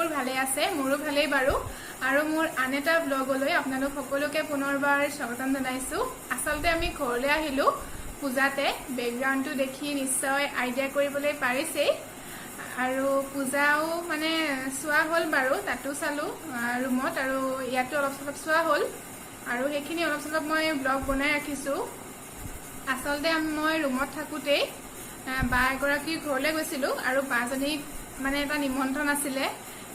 সকলোবোৰ ভালে আছে মোৰো ভালেই বাৰু আৰু মোৰ আন এটা ব্লগলৈ আপোনালোক সকলোকে পুনৰবাৰ স্বাগতম জনাইছো আসলতে আমি ঘৰলৈ আহিলো পূজাতে বেকগ্ৰাউণ্ডটো দেখি নিশ্চয় আইডিয়া কৰিবলৈ পাৰিছে আৰু পূজাও মানে সোৱা হল বাৰু তাতো চালো ৰুমত আৰু ইয়াতো অলপ সোৱা হল আৰু হেখিনি অলপ মই ব্লগ বনাই ৰাখিছো আসলতে মই ৰুমত থাকোতে বা এগৰাকী ঘৰলৈ গৈছিলো আৰু বাজনী মানে এটা নিমন্ত্ৰণ আছিল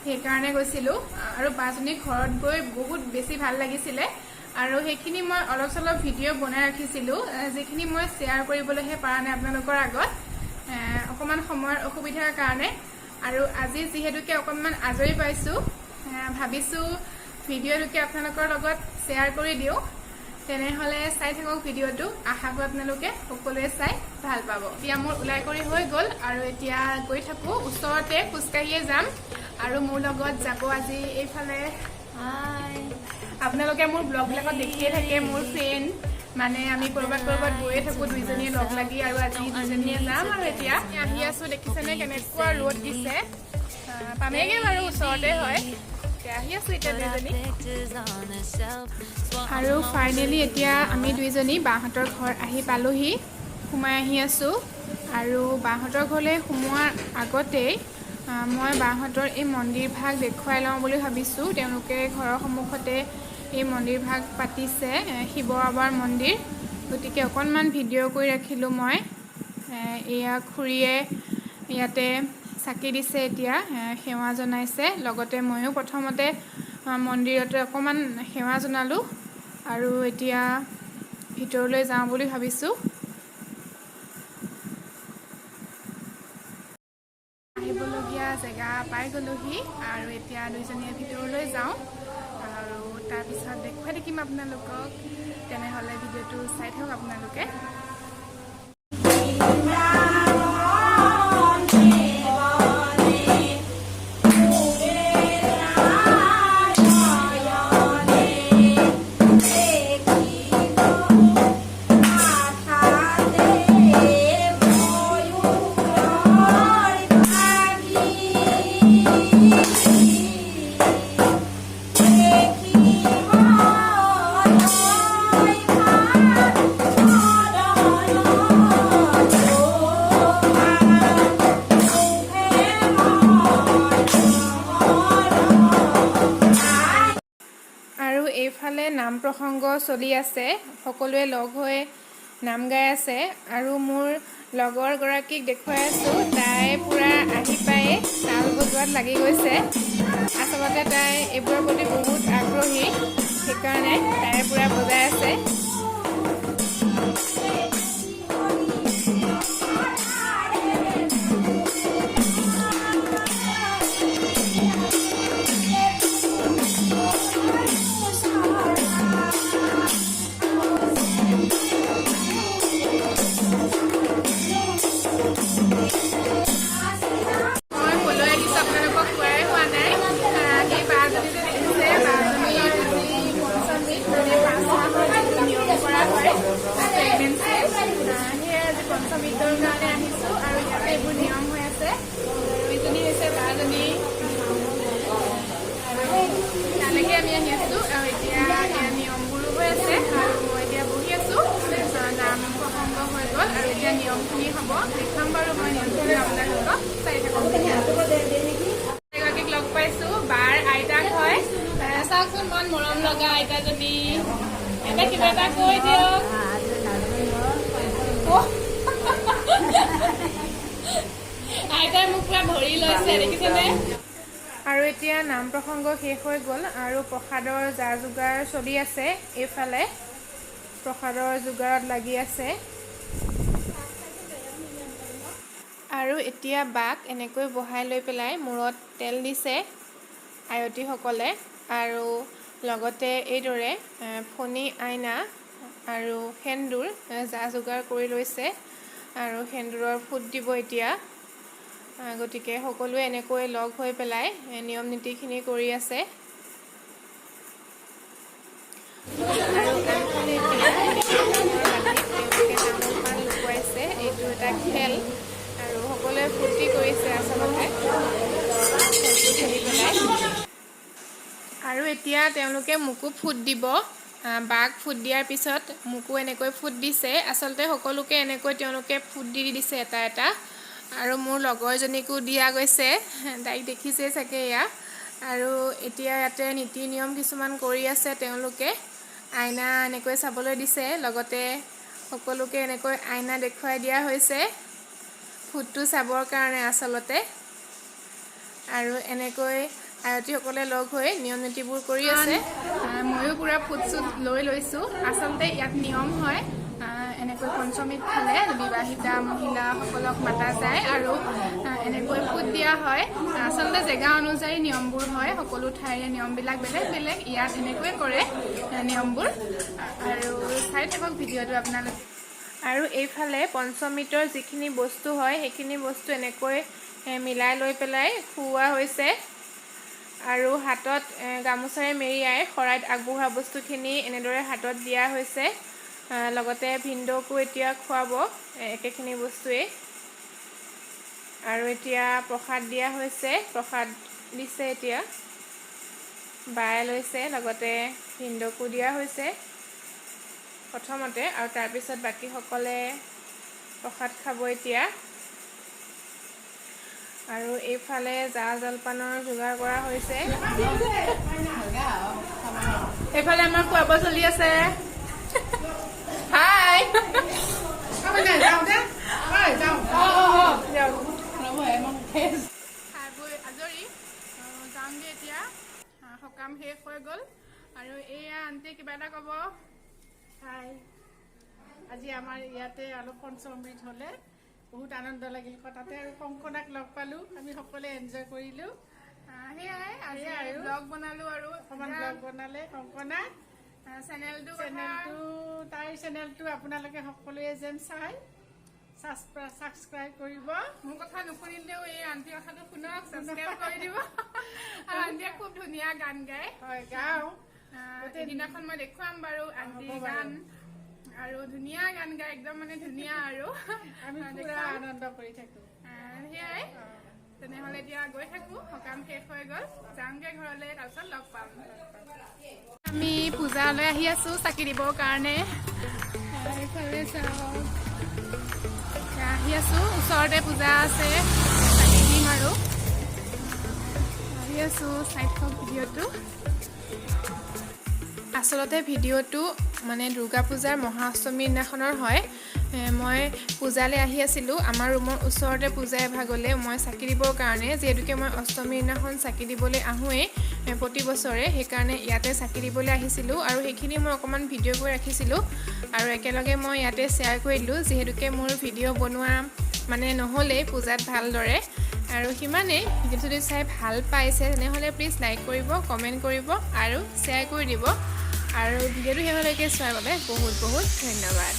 সেই কাৰণে গৈছিলো আৰু বাজনী ঘৰত গৈ বহুত বেছি ভাল লাগিছিল আৰু হেখিনি মই অলপ ভিডিও বনাই ৰাখিছিলো যেখিনি মই শেয়াৰ কৰিবলৈহে পাৰা নাই আপোনালোকৰ আগত অকমান সময়ৰ অসুবিধাৰ কাৰণে আৰু আজি যেহেতুকে অকমান আজৰি পাইছো ভাবিছো ভিডিওটোকে আপোনালোকৰ লগত শেয়াৰ কৰি দিও তেনেহলে চাই থাকক ভিডিওটো আশা কৰো আপোনালোকে সকলোৱে চাই ভাল পাব এতিয়া মোৰ উলাই কৰি হৈ গল আৰু এতিয়া গৈ থাকো উত্তৰতে খুস্কাইয়ে যাম আৰু মোৰ লগত যাব আজি এইফালে আপোনালোকে মোৰ ব্লগ বিলাকত দেখিয়ে থাকে মোৰ ফ্ৰেন্ড মানে আমি কৰবাত গৈয়ে থাকো দুইজনীয়ে লগ লাগি আৰু আজি দুইজনীয়ে যাম আৰু এতিয়া আহি আছো দেখিছেনে কেনেকুৱা ৰ'দ দিছে পামেগে বাৰু ওচৰতে হয় আহি আছো এতিয়া দুইজনী আৰু ফাইনেলি এতিয়া আমি দুইজনী বাহঁতৰ ঘৰ আহি পালোহি সোমাই আহি আছো আৰু বাহঁতৰ ঘৰলৈ সোমোৱাৰ আগতে মই বাহঁতৰ এই মন্দিৰ ভাগ দেখুৱাই লওঁ বুলি ভাবিছো তেওঁলোকে ঘৰৰ সন্মুখতে এই মন্দিৰ ভাগ পাতিছে শিৱ বাবাৰ মন্দিৰ গতিকে অকণমান ভিডিও কৰি ৰাখিলো মই এয়া খুৰীয়ে ইয়াতে চাকি দিছে এতিয়া সেৱা জনাইছে লগতে ময়ো প্ৰথমতে মন্দিৰতে অকমান সেৱা জনালো আৰু এতিয়া ভিতৰলৈ যাওঁ বুলি ভাবিছো আহিবলগীয়া জেগা পাই গলোহি আৰু এতিয়া দুইজনীয়ে ভিতৰলৈ যাওঁ আৰু তাৰ পিছত দেখুৱাই দেখিম আপোনালোকক তেনেহলে ভিডিওটো চাই থাকক আপোনালোকে এইফালে নাম প্ৰসংগ চলি আছে সকলোৱে লগ হৈ নাম গাই আছে আৰু মোৰ লগৰ গৰাকীক দেখুৱাই আছো তাই পুৰা আহি পায় তাল বজোৱাত লাগি গৈছে আচলতে তাই এইবোৰৰ প্ৰতি বহুত আগ্ৰহী সেইকাৰণে তাই পুৰা বজাই আছে পঞ্চমীতৰ কাৰণে আহিছো আৰু ইয়াতে এইবোৰ নিয়ম হৈ আছে দুইজনী হৈছে বাজনী তালৈকে আমি আহি আছো আৰু এতিয়া নিয়মবোৰো হৈ আছে আৰু মই এতিয়া বহি আছো নাম প্ৰসংগ হৈ গ'ল আৰু এতিয়া নিয়মখিনি হ'ব দেখাম বাৰু মই নিয়মখিনি আপোনালোকক চাই থাকক এগৰাকীক লগ পাইছো বাৰ আইতাক হয় চাওকচোন মন মৰম লগা আইতাজনী এটা কিবা এটা কৈ দিয়ক আইতাই মোক পুৰা ভৰি লৈছে দেখিছেনে আৰু এতিয়া নাম প্ৰসংগ শেষ হৈ গ'ল আৰু প্ৰসাদৰ যা যোগাৰ চলি আছে এইফালে প্ৰসাদৰ যোগাৰত লাগি আছে আৰু এতিয়া বাক এনেকৈ বহাই লৈ পেলাই মূৰত তেল দিছে আয়তীসকলে আৰু লগতে এইদৰে ফণী আইনা আৰু সেন্দুৰ যা যোগাৰ কৰি লৈছে আৰু সেন্দুৰৰ ফুট দিব এতিয়া গতিকে সকলোৱে এনেকৈ লগ হৈ পেলাই নিয়ম নীতিখিনি কৰি আছে আৰু আনফালে লুকুৱাইছে এইটো এটা খেল আৰু সকলোৱে ফূৰ্তি কৰিছে আচলতে খেলি পেলাই আৰু এতিয়া তেওঁলোকে মোকো ফুট দিব বাক ফুট দিয়াৰ পিছত মোকো এনেকৈ ফুট দিছে আচলতে সকলোকে এনেকৈ তেওঁলোকে ফুট দি দিছে এটা এটা আৰু মোৰ লগৰজনীকো দিয়া গৈছে তাইক দেখিছে চাগে এয়া আৰু এতিয়া ইয়াতে নীতি নিয়ম কিছুমান কৰি আছে তেওঁলোকে আইনা এনেকৈ চাবলৈ দিছে লগতে সকলোকে এনেকৈ আইনা দেখুৱাই দিয়া হৈছে ফুটটো চাবৰ কাৰণে আচলতে আৰু এনেকৈ আয়তীসকলে লগ হৈ নিয়ম নীতিবোৰ কৰি আছে ময়ো পুৰা ফুট চুট লৈ লৈছোঁ আচলতে ইয়াত নিয়ম হয় এনেকৈ পঞ্চমীত খালে বিবাহিতা মহিলাসকলক মাতা যায় আৰু এনেকৈ ফুট দিয়া হয় আচলতে জেগা অনুযায়ী নিয়মবোৰ হয় সকলো ঠাইৰে নিয়মবিলাক বেলেগ বেলেগ ইয়াত এনেকৈ কৰে নিয়মবোৰ আৰু চাই থাকক ভিডিঅ'টো আপোনালোকে আৰু এইফালে পঞ্চমীতৰ যিখিনি বস্তু হয় সেইখিনি বস্তু এনেকৈ মিলাই লৈ পেলাই খুওৱা হৈছে আৰু হাতত গামোচাৰে মেৰিয়াই শৰাইত আগবঢ়োৱা বস্তুখিনি এনেদৰে হাতত দিয়া হৈছে লগতে ভিন্দৌকো এতিয়া খুৱাব একেখিনি বস্তুৱেই আৰু এতিয়া প্ৰসাদ দিয়া হৈছে প্ৰসাদ দিছে এতিয়া বায়ে লৈছে লগতে ভিন্দৌকো দিয়া হৈছে প্ৰথমতে আৰু তাৰপিছত বাকীসকলে প্ৰসাদ খাব এতিয়া আৰু এইফালে জা জলপানৰ যোগাৰ কৰা হৈছে এইফালে আমাৰ খোৱা বোৱা চলি আছে হাই আজৰি যাওঁগে এতিয়া সকাম শেষ হৈ গ'ল আৰু এয়া আন্টি কিবা এটা ক'ব হাই আজি আমাৰ ইয়াতে অলপ পঞ্চমৃত হ'লে বহুত আনন্দ লাগিল কথাতে আৰু কংকনাক লগ পালোঁ আমি সকলোৱে এনজয় কৰিলোঁ সেয়াই আজি ব্লগ বনালোঁ আৰু অকণমান ব্লগ বনালে কংকনা চেনেলটো তাইৰ চেনেলটো আপোনালোকে সকলোৱে যেন চাই ছাবস্ক্ৰাইব কৰিব মোৰ কথা নুশুনিলেও এই আন্টিৰ কথাটো শুনক ছাবস্ক্ৰাইব কৰি দিব আৰু আন্টিয়ে খুব ধুনীয়া গান গায় হয় গাওঁ সেইদিনাখন মই দেখুৱাম বাৰু আন্টিৰ গান আৰু ধুনীয়া গান গায় একদম মানে ধুনীয়া আৰু আমি পুৰা আনন্দ কৰি থাকোঁ সেয়াই তেনেহ'লে এতিয়া গৈ থাকোঁ সকাম শেষ হৈ গ'ল যাওঁগে ঘৰলৈ তাৰপিছত লগ পাম আমি পূজালৈ আহি আছোঁ চাকি দিবৰ কাৰণে এইফালে চাওক আহি আছোঁ ওচৰতে পূজা আছে চাকি দিম আৰু আহি আছোঁ চাই থাকক ভিডিঅ'টো আচলতে ভিডিঅ'টো মানে দুৰ্গা পূজাৰ মহাষ্টমীৰ দিনাখনৰ হয় মই পূজালৈ আহি আছিলোঁ আমাৰ ৰুমৰ ওচৰতে পূজা এভাগলৈ মই চাকি দিবৰ কাৰণে যিহেতুকে মই অষ্টমীৰ দিনাখন চাকি দিবলৈ আহোঁৱেই প্ৰতি বছৰে সেইকাৰণে ইয়াতে চাকি দিবলৈ আহিছিলোঁ আৰু সেইখিনি মই অকণমান ভিডিঅ' কৰি ৰাখিছিলোঁ আৰু একেলগে মই ইয়াতে শ্বেয়াৰ কৰি দিলোঁ যিহেতুকে মোৰ ভিডিঅ' বনোৱা মানে নহ'লেই পূজাত ভালদৰে আৰু সিমানেই ভিডিঅ'টো যদি চাই ভাল পাইছে তেনেহ'লে প্লিজ লাইক কৰিব কমেণ্ট কৰিব আৰু শ্বেয়াৰ কৰি দিব আৰু ভিডিঅ'টো শেষলৈকে চোৱাৰ বাবে বহুত বহুত ধন্যবাদ